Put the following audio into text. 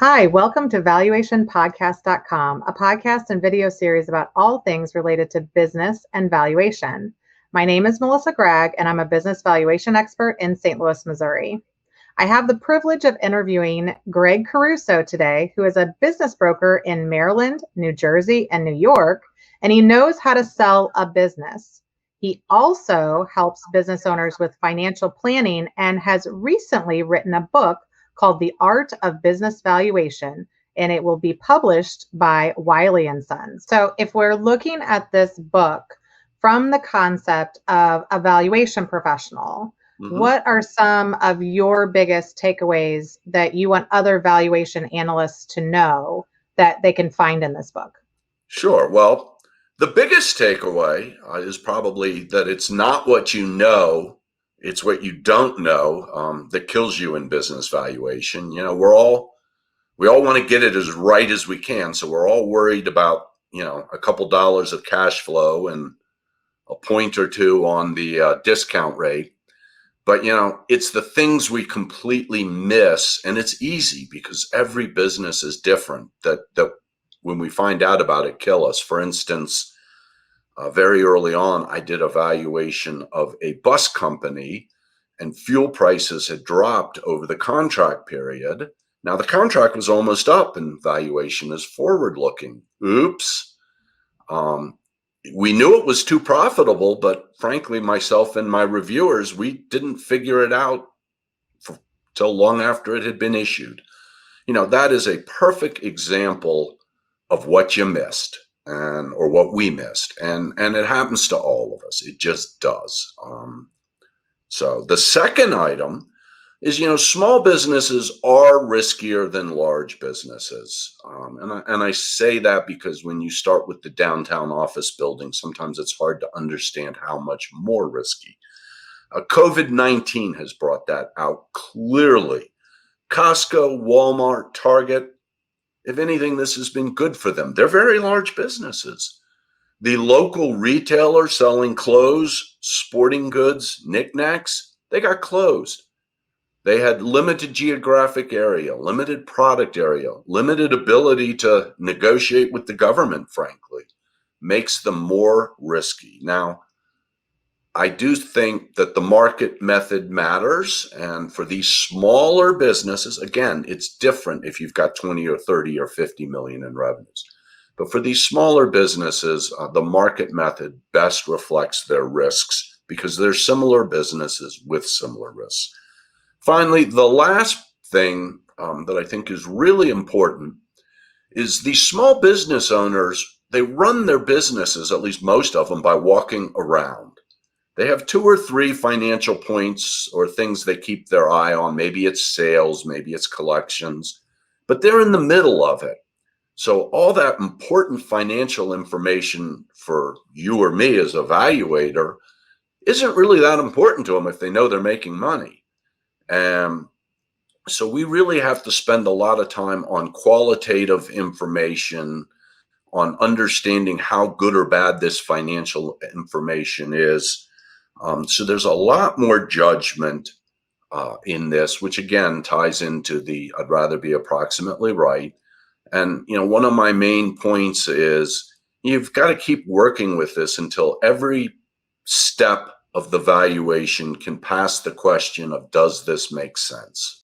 Hi, welcome to valuationpodcast.com, a podcast and video series about all things related to business and valuation. My name is Melissa Gragg, and I'm a business valuation expert in St. Louis, Missouri. I have the privilege of interviewing Greg Caruso today, who is a business broker in Maryland, New Jersey, and New York, and he knows how to sell a business. He also helps business owners with financial planning and has recently written a book called The Art of Business Valuation, and it will be published by Wiley Sons. So if we're looking at this book from the concept of a valuation professional, what are some of your biggest takeaways that you want other valuation analysts to know that they can find in this book? Sure. Well, the biggest takeaway is probably that it's not what you know, it's what you don't know that kills you in business valuation. You know, we all want to get it as right as we can. So we're all worried about, a couple dollars of cash flow and a point or two on the discount rate. But, it's the things we completely miss. And it's easy because every business is different that when we find out about it, kill us. For instance, very early on, I did a valuation of a bus company, and fuel prices had dropped over the contract period. Now, the contract was almost up, and valuation is forward-looking. Oops. We knew it was too profitable, but frankly, myself and my reviewers, we didn't figure it out till long after it had been issued. That is a perfect example of what you missed. Or what we missed, and it happens to all of us. It just does. So the second item is, small businesses are riskier than large businesses, and I say that because when you start with the downtown office building, sometimes it's hard to understand how much more risky. COVID-19 has brought that out clearly. Costco, Walmart, Target. If anything, this has been good for them. They're very large businesses. The local retailer selling clothes, sporting goods, knickknacks, they got closed. They had limited geographic area, limited product area, limited ability to negotiate with the government, frankly. Makes them more risky. Now, I do think that the market method matters. And for these smaller businesses, again, it's different if you've got 20 or 30 or 50 million in revenues. But for these smaller businesses, the market method best reflects their risks because they're similar businesses with similar risks. Finally, the last thing that I think is really important is these small business owners, they run their businesses, at least most of them, by walking around. They have 2 or 3 financial points or things they keep their eye on. Maybe it's sales, maybe it's collections, but they're in the middle of it. So all that important financial information for you or me as a valuator isn't really that important to them if they know they're making money. So we really have to spend a lot of time on qualitative information, on understanding how good or bad this financial information is. So there's a lot more judgment in this, which again ties into the I'd rather be approximately right. And one of my main points is you've got to keep working with this until every step of the valuation can pass the question of, does this make sense?